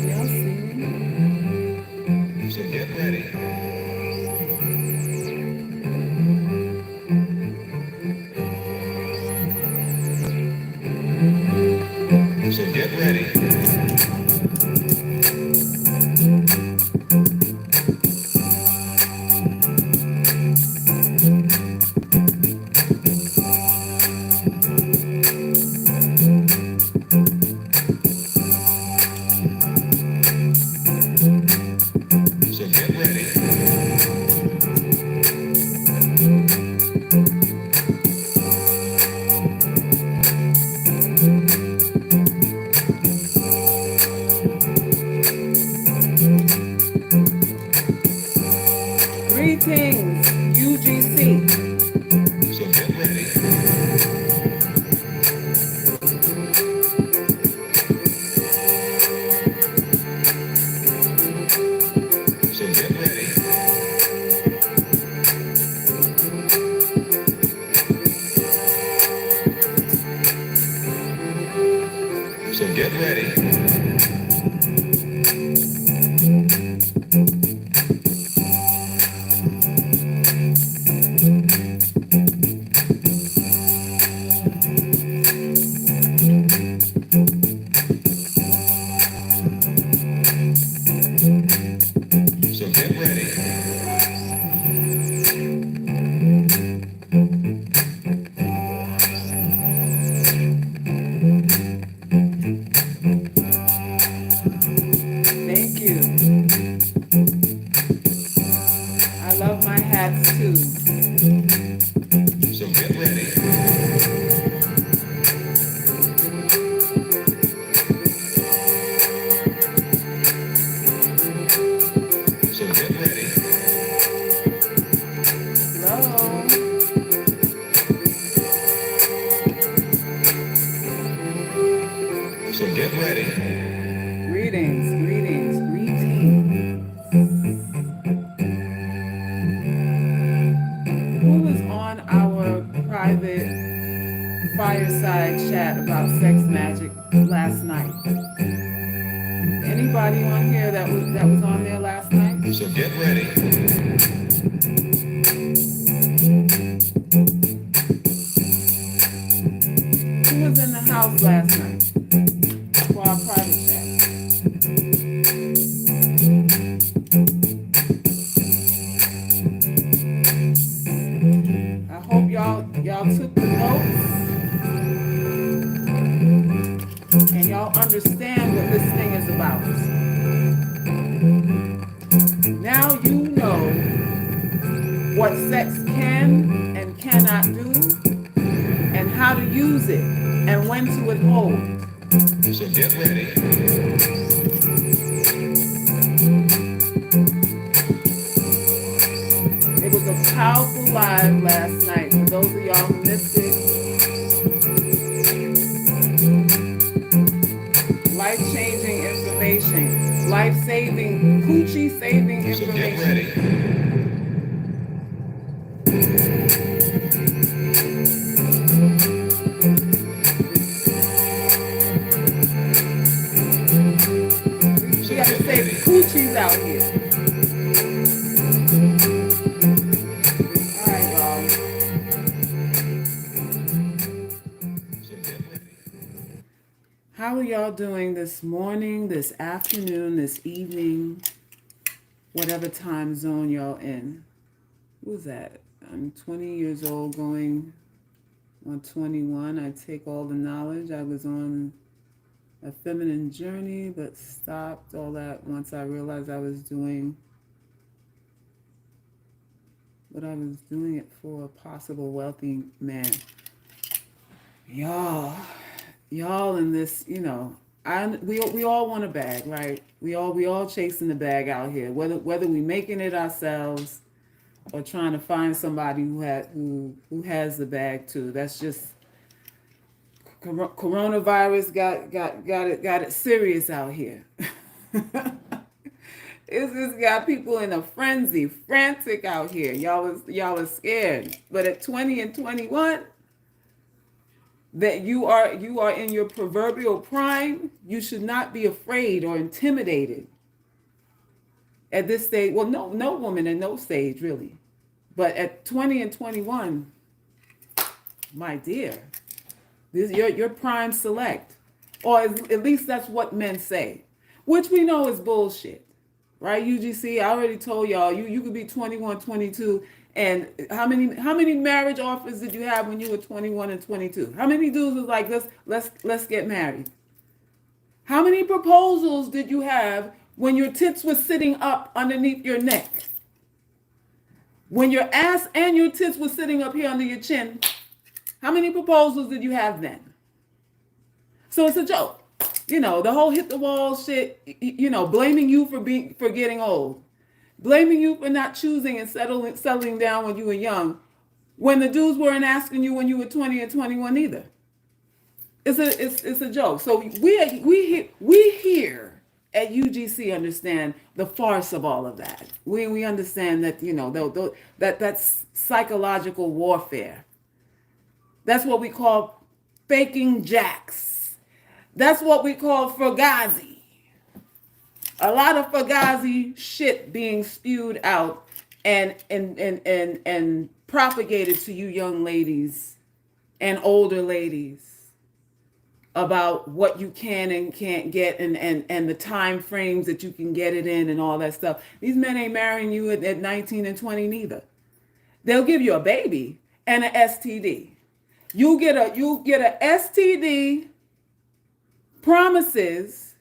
Y'all see me? So get ready. So get ready. So get ready. Greetings, UGC. So get ready. So get ready. So get ready. So get ready. Thank you. I love my hats too. So get ready. So get ready. Hello. So get ready. Greetings, greetings, greetings. Who was on our private fireside chat about sex magic last night? Anybody on here that was on there last night? So get ready. Who was in the house last night for our private chat? I hope y'all took the notes and y'all understand what this thing is about. Now you know what sex can and cannot do and how to use it and when to withhold. So get ready. It was a powerful live last night. For those of y'all who missed it, life-changing information, life-saving, coochie-saving So get information. ready. We gotta save coochies out here. All right, y'all. So get ready. How are y'all doing this morning, this afternoon, this evening, whatever time zone y'all in? Who's that? I'm 20 years old going on 21. I take all the knowledge. I was on a feminine journey, but stopped all that once I realized I was doing what I was doing it for a possible wealthy man. Y'all in this, we all want a bag, right? We all chasing the bag out here. Whether we making it ourselves or trying to find somebody who has the bag too. That's just coronavirus got it serious out here. It's just got people in a frenzy, frantic out here. Y'all are scared. But at 20 and 21, that you are in your proverbial prime, you should not be afraid or intimidated at this stage. Well, no woman at no stage really, but at 20 and 21, my dear, this your prime select, or at least that's what men say, which we know is bullshit, right? UGC, I already told y'all, you could be 21, 22, and how many marriage offers did you have when you were 21 and 22? How many dudes was like, let's get married? How many proposals did you have when your tits were sitting up underneath your neck? When your ass and your tits were sitting up here under your chin, how many proposals did you have then? So it's a joke. The whole hit the wall shit, blaming you for getting old. Blaming you for not choosing and settling down when you were young, when the dudes weren't asking you when you were 20 and 21 either. It's a joke. So we here at UGC understand the farce of all of that. We understand that that's psychological warfare. That's what we call faking jacks. That's what we call fugazi. A lot of fugazi shit being spewed out and propagated to you young ladies and older ladies about what you can and can't get and the time frames that you can get it in and all that stuff. These men ain't marrying you at 19 and 20 neither. They'll give you a baby and an STD. You get a STD, promises,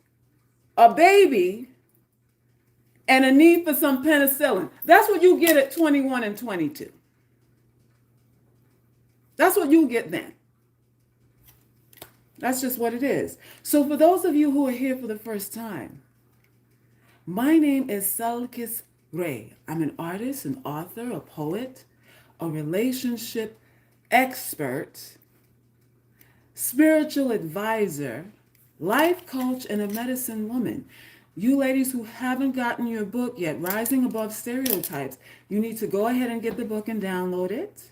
a baby, and a need for some penicillin. That's what you get at 21 and 22. That's what you get then. That's just what it is. So for those of you who are here for the first time, my name is Selkis Ray. I'm an artist, an author, a poet, a relationship expert, spiritual advisor, life coach, and a medicine woman. You ladies who haven't gotten your book yet, Rising Above Stereotypes, you need to go ahead and get the book and download it.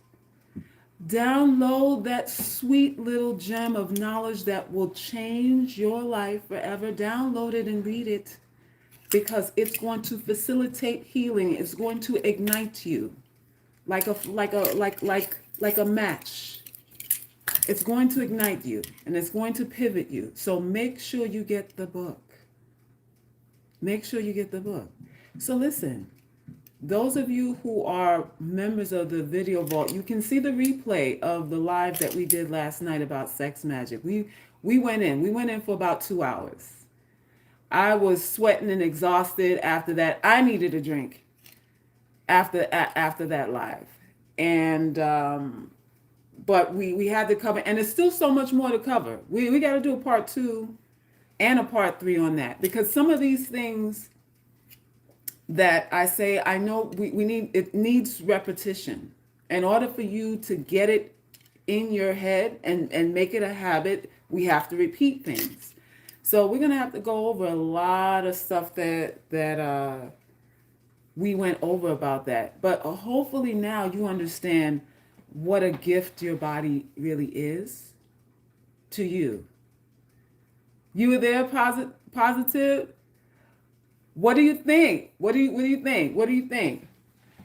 Download that sweet little gem of knowledge that will change your life forever. Download it and read it, because it's going to facilitate healing. It's going to ignite you like a match. It's going to ignite you and it's going to pivot you. So make sure you get the book. Make sure you get the book. So listen, those of you who are members of the Video Vault, you can see the replay of the live that we did last night about sex magic. We went in for about 2 hours. I was sweating and exhausted after that. I needed a drink after that live. And but we had to cover, and there's still so much more to cover. We got to do a part 2 and a part 3 on that, because some of these things that I say, I know it needs repetition. In order for you to get it in your head and make it a habit, we have to repeat things. So we're gonna have to go over a lot of stuff that we went over about that. But hopefully now you understand what a gift your body really is to you. You were there, positive. What do you think? What do you think? What do you think?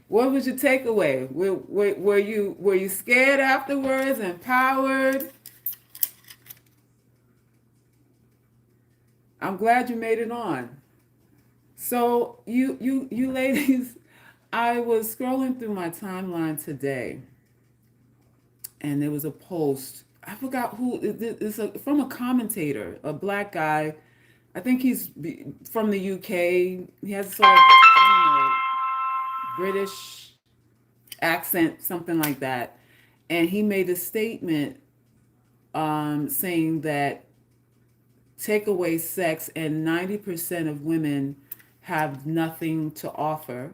What was your takeaway? Were you scared afterwards? Empowered? I'm glad you made it on. So you ladies, I was scrolling through my timeline today, and there was a post. I forgot who. It's from a commentator, a black guy. I think he's from the UK. He has sort of, I don't know, British accent, something like that. And he made a statement saying that take away sex and 90% of women have nothing to offer,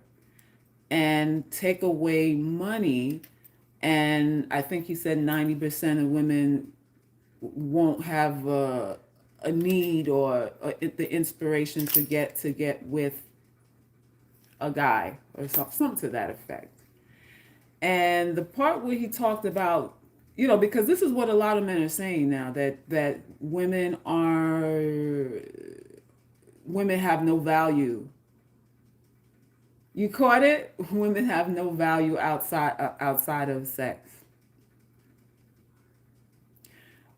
and take away money, and I think he said 90% of women won't have a need or the inspiration to get with a guy or something to that effect. And the part where he talked about because this is what a lot of men are saying now, that women have no value. You caught it? Women have no value outside of sex.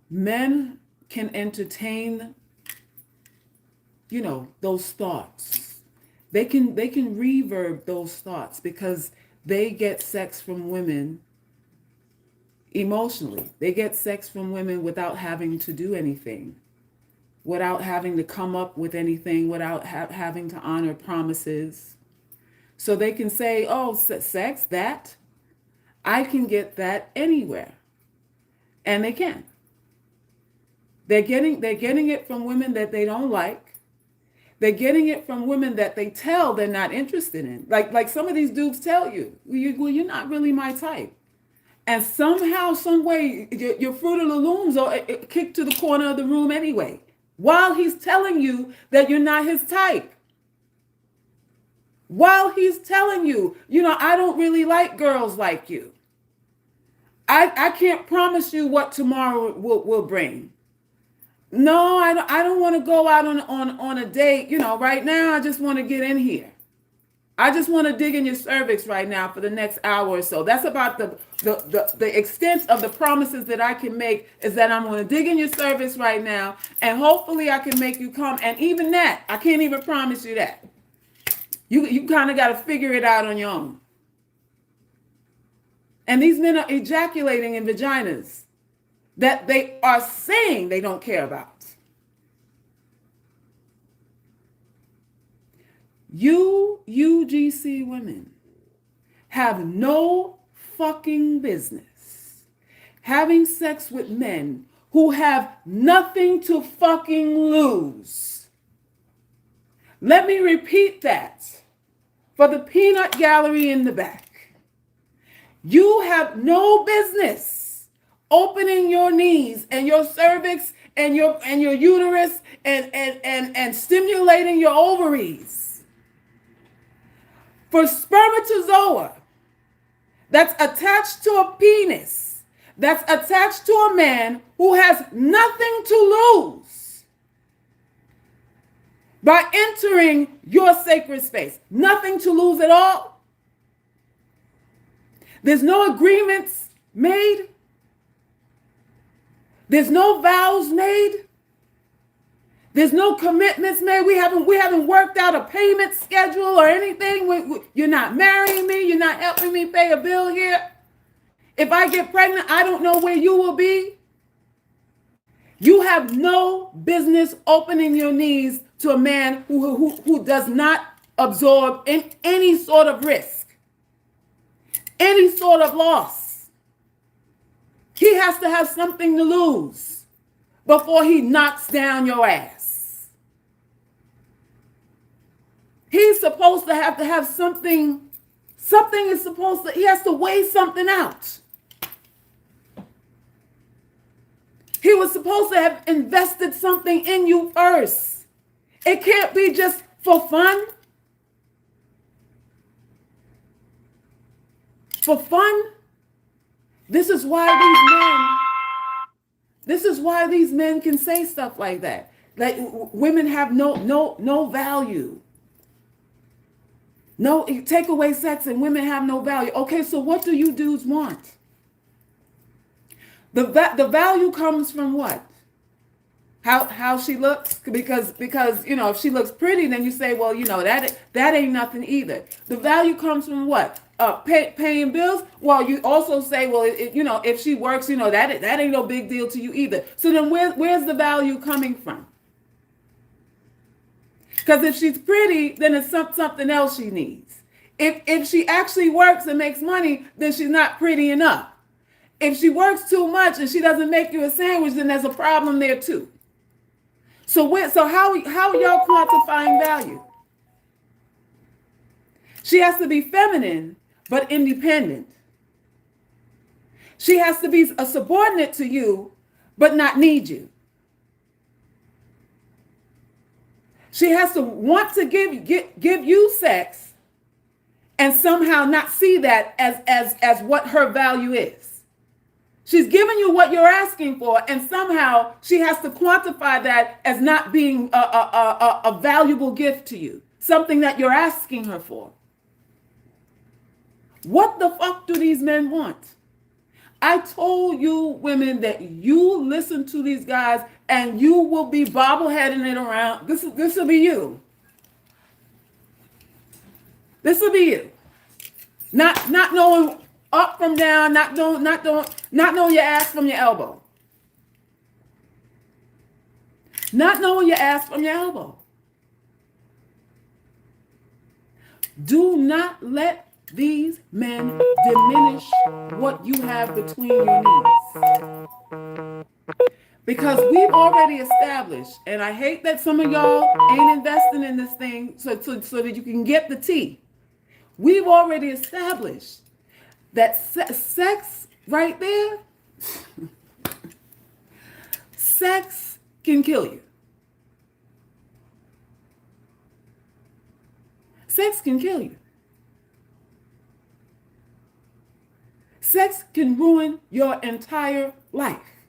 Men can entertain, those thoughts. They can reverb those thoughts because they get sex from women emotionally. They get sex from women without having to do anything, without having to come up with anything, without having to honor promises. So they can say, oh, sex, that, I can get that anywhere. And they can. They're getting it from women that they don't like. They're getting it from women that they tell they're not interested in. Like some of these dudes tell you, well, you're not really my type. And somehow, some way, your Fruit of the Looms are kicked to the corner of the room anyway, while he's telling you that you're not his type. While he's telling you, I don't really like girls like you. I can't promise you what tomorrow will bring. No, I don't want to go out on a date. Right now, I just want to get in here. I just want to dig in your cervix right now for the next hour or so. That's about the extent of the promises that I can make, is that I'm going to dig in your cervix right now, and hopefully I can make you come. And even that, I can't even promise you that. You kind of got to figure it out on your own. And these men are ejaculating in vaginas that they are saying they don't care about. You UGC women have no fucking business having sex with men who have nothing to fucking lose. Let me repeat that for the peanut gallery in the back. You have no business opening your knees and your cervix and your uterus and stimulating your ovaries for spermatozoa that's attached to a penis, that's attached to a man who has nothing to lose by entering your sacred space. Nothing to lose at all. There's no agreements made. There's no vows made. There's no commitments made. We haven't worked out a payment schedule or anything. You're not marrying me. You're not helping me pay a bill here. If I get pregnant, I don't know where you will be. You have no business opening your knees to a man who does not absorb any sort of risk, any sort of loss. He has to have something to lose before he knocks down your ass. He's supposed to have something. Something is supposed to, he has to weigh something out. He was supposed to have invested something in you first. It can't be just for fun. For fun. This is why these men can say stuff like that. Like women have no value. No, take away sex and women have no value. Okay, so what do you dudes want? The value comes from what? How she looks? Because if she looks pretty, then you say, well, that ain't nothing either. The value comes from what? Paying bills. Well, you also say, well, if she works, that ain't no big deal to you either. So then where's the value coming from? Because if she's pretty, then it's something else she needs. If she actually works and makes money, then she's not pretty enough. If she works too much and she doesn't make you a sandwich, then there's a problem there too. So how are y'all quantifying value? She has to be feminine, but independent. She has to be a subordinate to you, but not need you. She has to want to give you sex and somehow not see that as what her value is. She's giving you what you're asking for, and somehow she has to quantify that as not being a valuable gift to you, something that you're asking her for. What the fuck do these men want? I told you women that you listen to these guys and you will be bobbleheading it around. This will be you. This will be you. Not knowing up from down, not knowing your ass from your elbow. Not knowing your ass from your elbow. Do not let these men diminish what you have between your knees. Because we've already established, and I hate that some of y'all ain't investing in this thing so that you can get the tea. We've already established that sex right there, sex can kill you. Sex can kill you. Sex can ruin your entire life.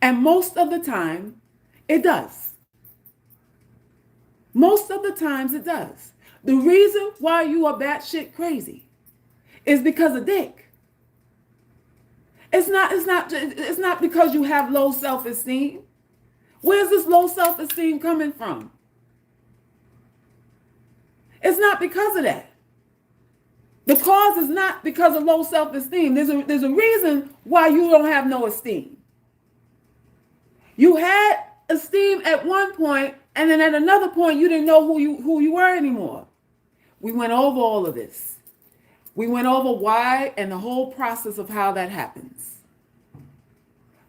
And most of the time, it does. Most of the times it does. The reason why you are batshit crazy is because of dick. It's not because you have low self-esteem. Where's this low self-esteem coming from? It's not because of that. The cause is not because of low self-esteem. There's a reason why you don't have no esteem. You had esteem at one point, and then at another point, you didn't know who you were anymore. We went over all of this. We went over why and the whole process of how that happens.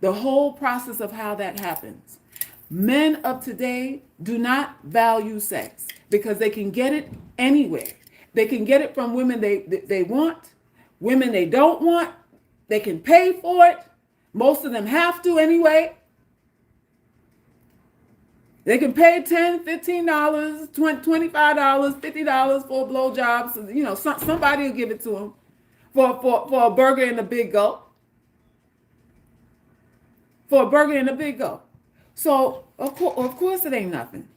The whole process of how that happens. Men of today do not value sex because they can get it anywhere. They can get it from women they want, women they don't want. They can pay for it. Most of them have to anyway. They can pay $10, $15, $25, $50 for a blowjob. So, you know, somebody will give it to them for a burger and a big gulp. For a burger and a big gulp. So, of course it ain't nothing.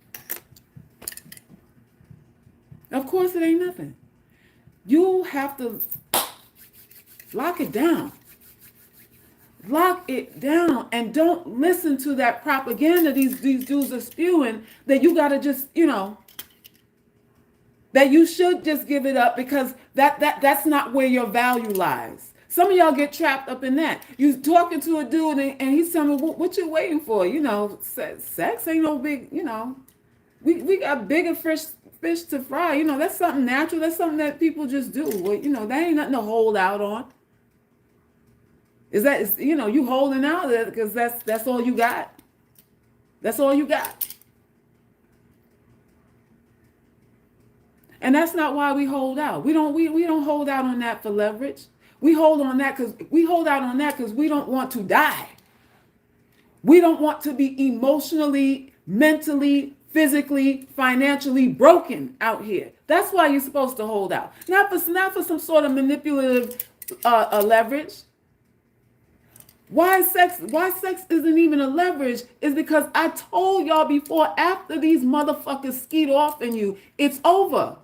Of course it ain't nothing. You have to lock it down. Lock it down and don't listen to that propaganda these dudes are spewing that you got to just, you know, that you should just give it up because that's not where your value lies. Some of y'all get trapped up in that. You talking to a dude and he's telling me, what you waiting for? You know, sex ain't no big, you know, we got bigger fish to fry. You know, that's something natural. That's something that people just do. Well, you know, that ain't nothing to hold out on. You know, you holding out because that's all you got. That's all you got. And that's not why we hold out. We don't hold out on that for leverage. We hold out on that because we don't want to die. We don't want to be emotionally, mentally, physically, financially broken out here. That's why you're supposed to hold out. Not for some sort of manipulative leverage. Why sex isn't even a leverage is because I told y'all before, after these motherfuckers skeet off in you, it's over.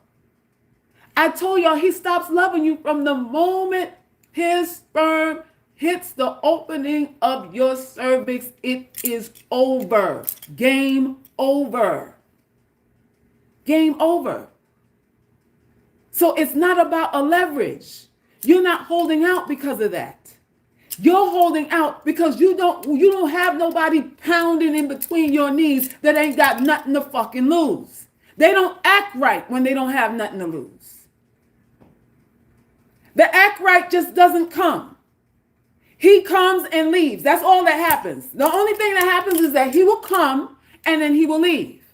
I told y'all he stops loving you from the moment his sperm hits the opening of your cervix. It is over. Game over. Game over. So it's not about a leverage. You're not holding out because of that. You're holding out because you don't have nobody pounding in between your knees that ain't got nothing to fucking lose. They don't act right when they don't have nothing to lose. The act right just doesn't come. He comes and leaves. That's all that happens. The only thing that happens is that he will come and then he will leave.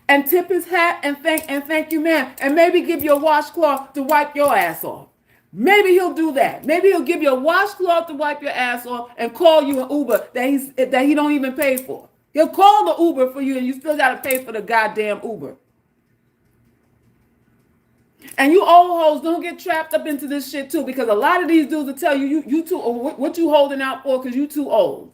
And tip his hat and thank you, ma'am. And maybe give you a washcloth to wipe your ass off. Maybe he'll do that. Maybe he'll give you a washcloth to wipe your ass off and call you an Uber that he don't even pay for. He'll call the Uber for you and you still got to pay for the goddamn Uber. And you old hoes, don't get trapped up into this shit too, because a lot of these dudes will tell you you too what you holding out for because you too old.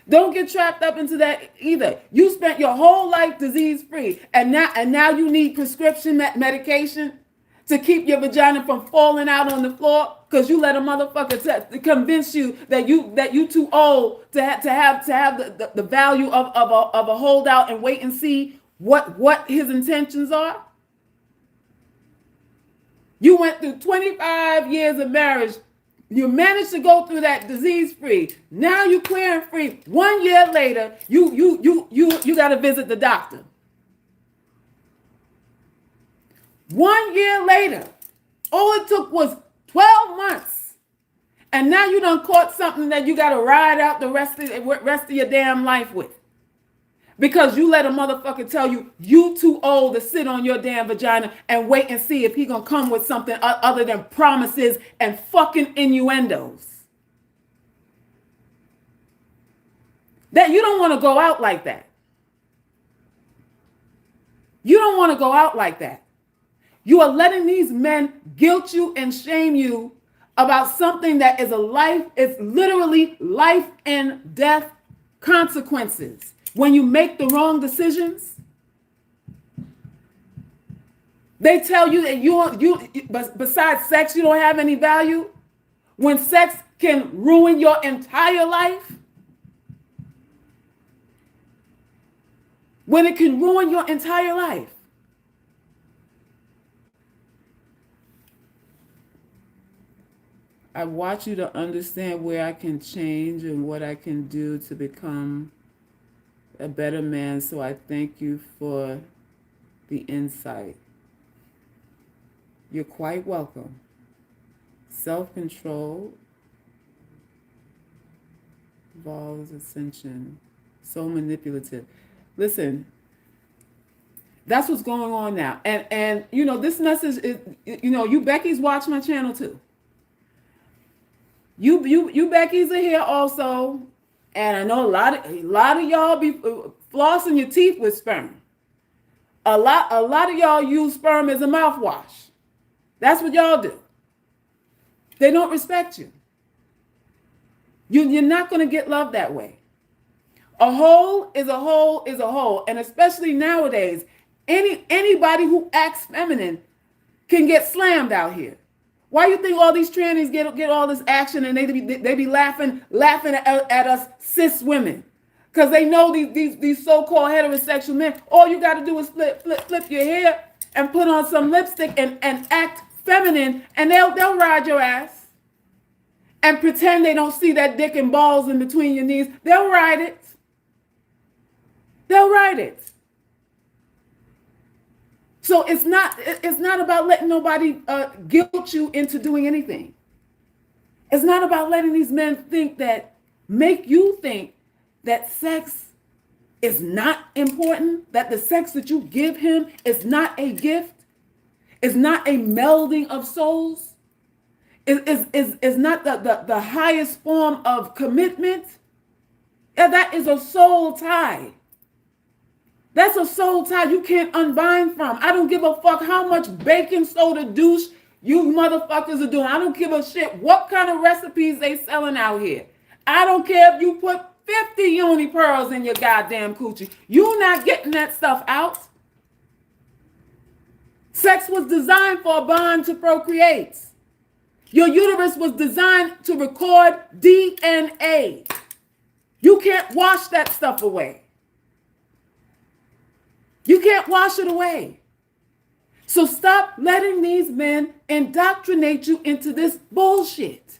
Don't get trapped up into that either. You spent your whole life disease free, and now you need prescription medication to keep your vagina from falling out on the floor because you let a motherfucker convince you that you too old to have the value of a holdout and wait and see what his intentions are. You went through 25 years of marriage. You managed to go through that disease free. Now you clear and free. 1 year later, you got to visit the doctor. 1 year later, all it took was 12 months. And now you done caught something that you got to ride out the rest of your damn life with. Because you let a motherfucker tell you too old to sit on your damn vagina and wait and see if he gonna come with something other than promises and fucking innuendos. That you don't want to go out like that. You don't want to go out like that. You are letting these men guilt you and shame you about something that is it's literally life and death consequences. When you make the wrong decisions, they tell you that you besides sex, you don't have any value. When sex can ruin your entire life. When it can ruin your entire life. I want you to understand where I can change and what I can do to become a better man, so I thank you for the insight. You're quite welcome. Self-control involves ascension. So manipulative. Listen, that's what's going on now. And you know, this message is, you Becky's watch my channel too. You Becky's are here also. And I know a lot of y'all be flossing your teeth with sperm. A lot of y'all use sperm as a mouthwash. That's what y'all do. They don't respect you. You're not going to get love that way. A hole is a hole is a hole. And especially nowadays, anybody who acts feminine can get slammed out here. Why you think all these trannies get all this action and they be laughing at us cis women? Because they know these so-called heterosexual men, all you got to do is flip your hair and put on some lipstick and act feminine, and they'll ride your ass and pretend they don't see that dick and balls in between your knees. They'll ride it. They'll ride it. So it's not about letting nobody guilt you into doing anything. It's not about letting these men make you think that sex is not important, that the sex that you give him is not a gift, is not a melding of souls, is not the highest form of commitment. Yeah, that is a soul tie. That's a soul tie you can't unbind from. I don't give a fuck how much baking soda douche you motherfuckers are doing. I don't give a shit what kind of recipes they selling out here. I don't care if you put 50 uni pearls in your goddamn coochie. You're not getting that stuff out. Sex was designed for a bond to procreate. Your uterus was designed to record DNA. You can't wash that stuff away. You can't wash it away. So stop letting these men indoctrinate you into this bullshit.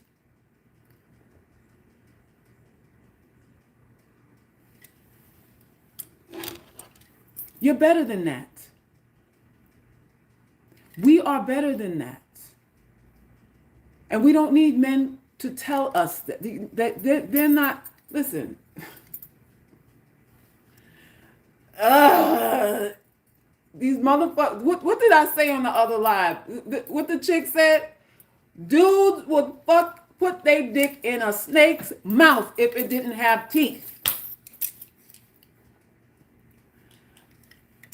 You're better than that. We are better than that. And we don't need men to tell us that they're not, listen. These motherfuckers, what did I say on the other live? What the chick said? Dudes would put their dick in a snake's mouth if it didn't have teeth.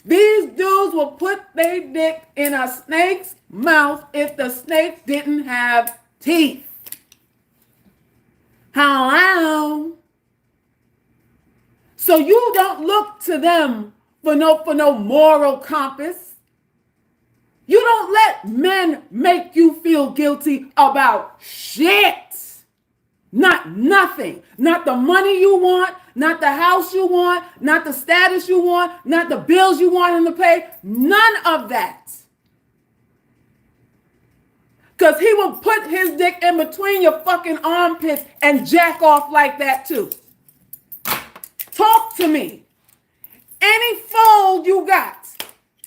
These dudes will put their dick in a snake's mouth if the snake didn't have teeth. Hello? So you don't look to them for no moral compass. You don't let men make you feel guilty about shit. Not nothing. Not the money you want, not the house you want, not the status you want, not the bills you want him to pay. None of that. Because he will put his dick in between your fucking armpits and jack off like that too. Talk to me. Any fold you got,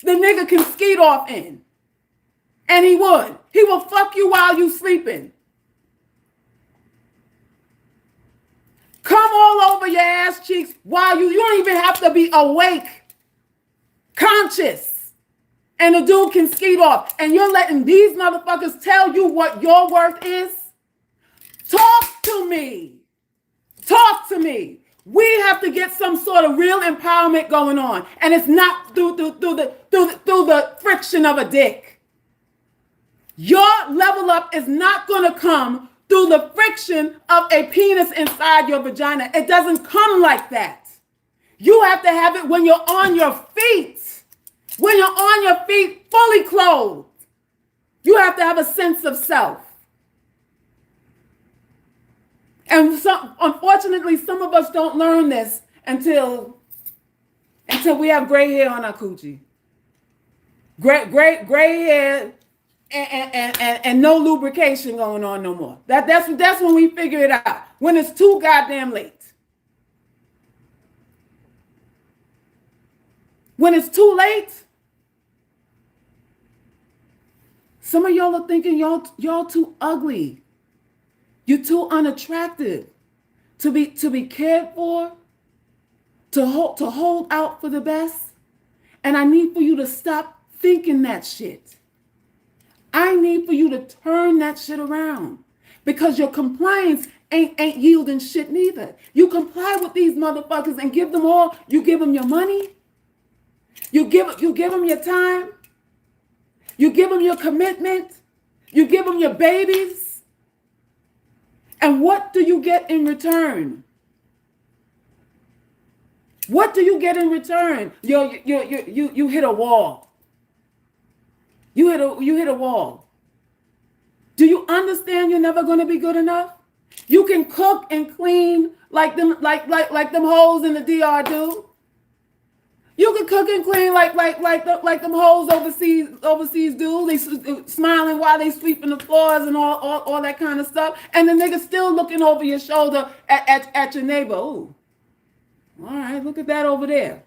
the nigga can skeet off in. And he would. He will fuck you while you sleeping. Come all over your ass cheeks while you don't even have to be awake, conscious. And the dude can skeet off. And you're letting these motherfuckers tell you what your worth is? Talk to me. Talk to me. We have to get some sort of real empowerment going on. And it's not through the friction of a dick. Your level up is not going to come through the friction of a penis inside your vagina. It doesn't come like that. You have to have it when you're on your feet. When you're on your feet, fully clothed. You have to have a sense of self. And unfortunately, some of us don't learn this until we have gray hair on our coochie. Gray hair and no lubrication going on no more. That's when we figure it out. When it's too goddamn late. When it's too late, some of y'all are thinking y'all too ugly. You're too unattractive to be cared for, to hold out for the best. And I need for you to stop thinking that shit. I need for you to turn that shit around, because your compliance ain't yielding shit neither. You comply with these motherfuckers and give them all. You give them your money. You give them your time. You give them your commitment. You give them your babies. And what do you get in return? What do you get in return? You hit a wall. You hit a wall. Do you understand you're never going to be good enough? You can cook and clean like them hoes in the DR do. You can cook and clean like them hoes overseas do. They smiling while they sweeping the floors and all that kind of stuff. And the nigga still looking over your shoulder at your neighbor. Ooh, all right, look at that over there.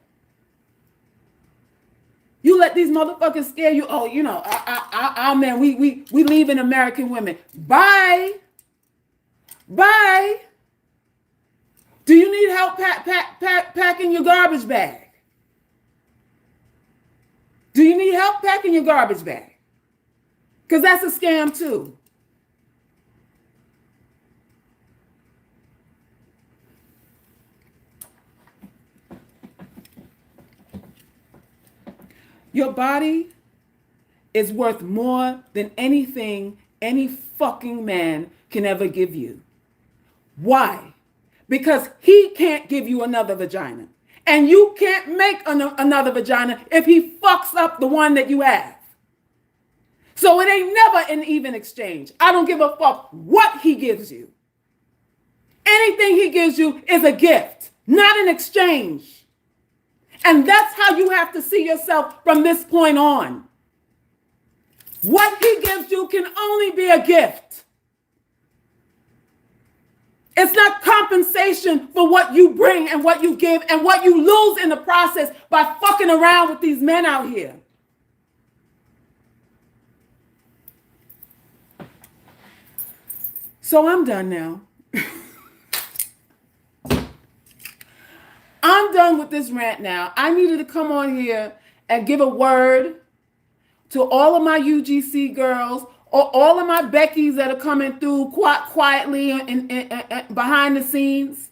You let these motherfuckers scare you. Oh, you know, our man, we leaving American women. Bye. Do you need help packing your garbage bag? Do you need help packing your garbage bag? Because that's a scam too. Your body is worth more than anything any fucking man can ever give you. Why? Because he can't give you another vagina. And you can't make another vagina if he fucks up the one that you have. So it ain't never an even exchange. I don't give a fuck what he gives you. Anything he gives you is a gift, not an exchange. And that's how you have to see yourself from this point on. What he gives you can only be a gift. It's not compensation for what you bring and what you give and what you lose in the process by fucking around with these men out here. So I'm done now. I'm done with this rant now. I needed to come on here and give a word to all of my UGC girls, or all of my Beckys that are coming through quietly and behind the scenes,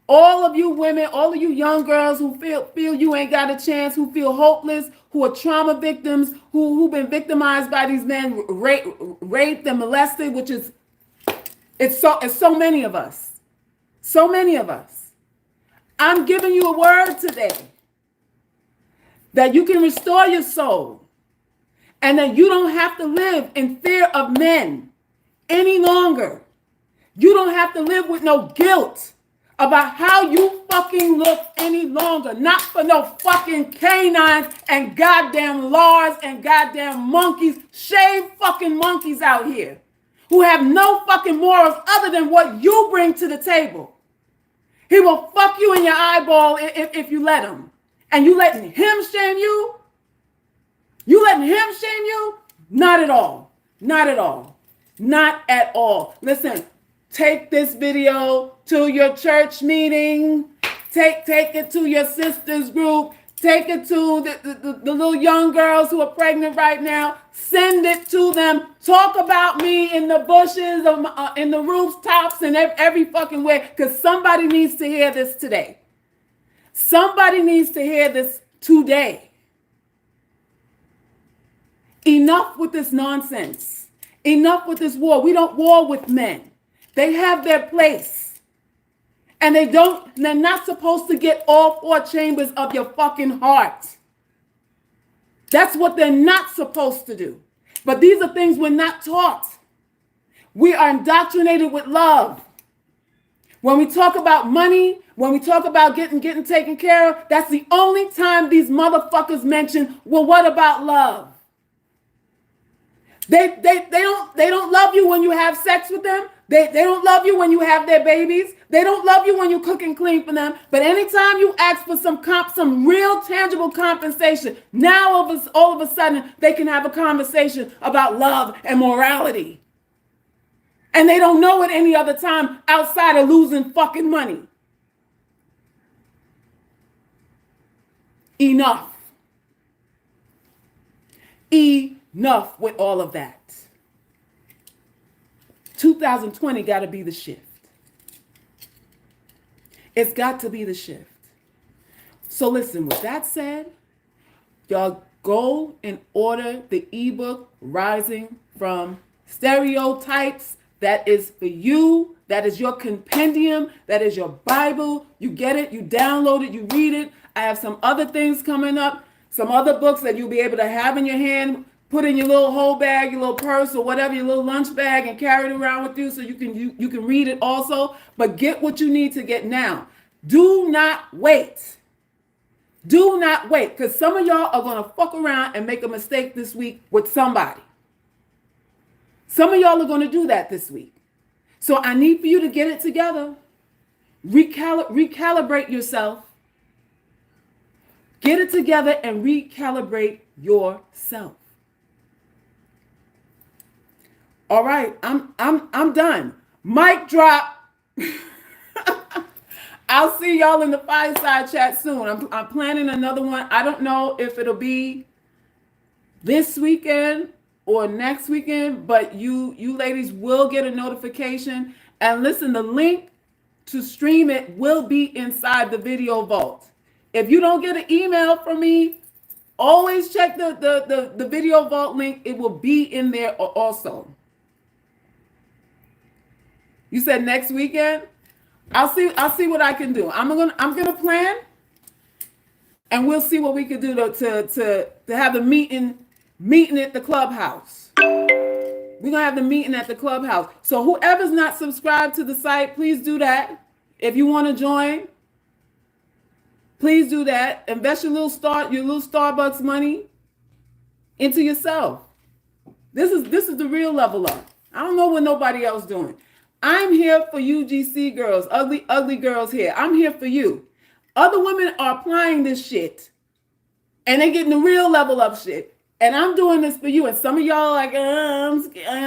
All of you women, all of you young girls who feel you ain't got a chance, who feel hopeless, who are trauma victims, who've been victimized by these men, raped and molested, which is it's so many of us. So many of us. I'm giving you a word today that you can restore your soul and that you don't have to live in fear of men any longer. You don't have to live with no guilt about how you fucking look any longer. Not for no fucking canines and goddamn lars and goddamn monkeys, shaved fucking monkeys out here who have no fucking morals other than what you bring to the table. He will fuck you in your eyeball if you let him. And you letting him shame you? You letting him shame you? Not at all. Not at all. Not at all. Listen, take this video to your church meeting. Take it to your sister's group. Take it to the little young girls who are pregnant right now. Send it to them. Talk about me in the bushes, in the rooftops, and every fucking way. Because somebody needs to hear this today. Somebody needs to hear this today. Enough with this nonsense. Enough with this war. We don't war with men. They have their place. And they're not supposed to get all four chambers of your fucking heart. That's what they're not supposed to do. But these are things we're not taught. We are indoctrinated with love. When we talk about money, when we talk about getting taken care of, that's the only time these motherfuckers mention, well, what about love? They don't love you when you have sex with them. They don't love you when you have their babies. They don't love you when you cook and clean for them. But anytime you ask for some real tangible compensation, now all of a sudden they can have a conversation about love and morality. And they don't know it any other time outside of losing fucking money. Enough. Enough with all of that. 2020 got to be the shift. It's got to be the shift. So listen, with that said, y'all go and order the ebook Rising from Stereotypes. That is for you. That is your compendium. That is your Bible. You get it, you download it, you read it. I have some other things coming up, some other books that you'll be able to have in your hand, put in your little whole bag, your little purse or whatever, your little lunch bag, and carry it around with you so you can read it also. But get what you need to get now. Do not wait. Do not wait, because some of y'all are going to fuck around and make a mistake this week with somebody. Some of y'all are going to do that this week. So I need for you to get it together. Recalibrate yourself. Get it together and recalibrate yourself. All right, I'm done. Mic drop. I'll see y'all in the fireside chat soon. I'm planning another one. I don't know if it'll be this weekend or next weekend, but you ladies will get a notification. And listen, the link to stream it will be inside the video vault. If you don't get an email from me, always check the video vault link. It will be in there also. You said next weekend? I'll see what I can do. I'm gonna plan, and we'll see what we can do to have the meeting at the clubhouse. We're gonna have the meeting at the clubhouse. So whoever's not subscribed to the site, please do that. If you want to join, please do that. Invest your little Starbucks money into yourself. This is the real level up. I don't know what nobody else doing. I'm here for you, GC girls, ugly girls here. I'm here for you. Other women are applying this shit, and they're getting the real level up shit. And I'm doing this for you. And some of y'all are like, I'm scared. I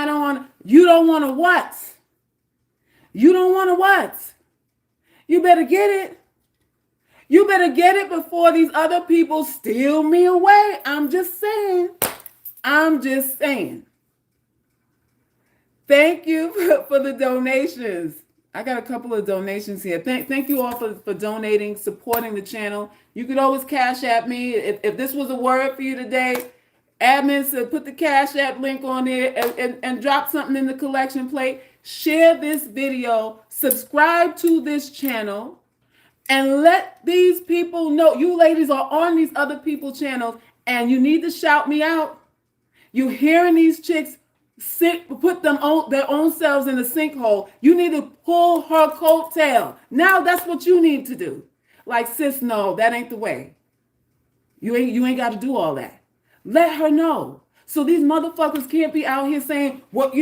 don't want to. You don't want to what? You don't want to what? You better get it. You better get it before these other people steal me away. I'm just saying. Thank you for the donations. I got a couple of donations here. Thank you all for donating, supporting the channel. You could always cash at me. If this was a word for you today, admin said put the cash app link on there and drop something in the collection plate. Share this video, subscribe to this channel, and let these people know. You ladies are on these other people's channels and you need to shout me out. You hearing these chicks put their own selves in a sinkhole. You need to pull her coattail. Now that's what you need to do. Like, sis, no, that ain't the way. You ain't got to do all that. Let her know. So these motherfuckers can't be out here saying, what,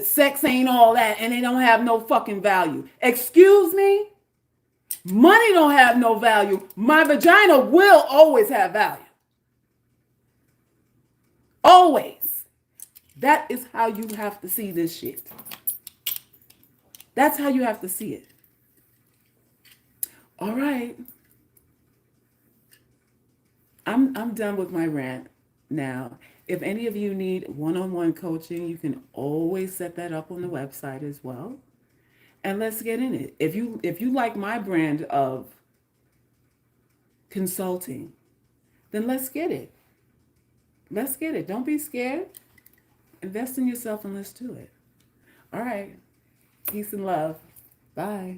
sex ain't all that and they don't have no fucking value. Excuse me? Money don't have no value. My vagina will always have value. Always. That is how you have to see this shit. That's how you have to see it. All right. I'm done with my rant now. If any of you need one-on-one coaching, you can always set that up on the website as well. And let's get in it. If you like my brand of consulting, then let's get it. Let's get it. Don't be scared. Invest in yourself and let's do it. All right. Peace and love. Bye.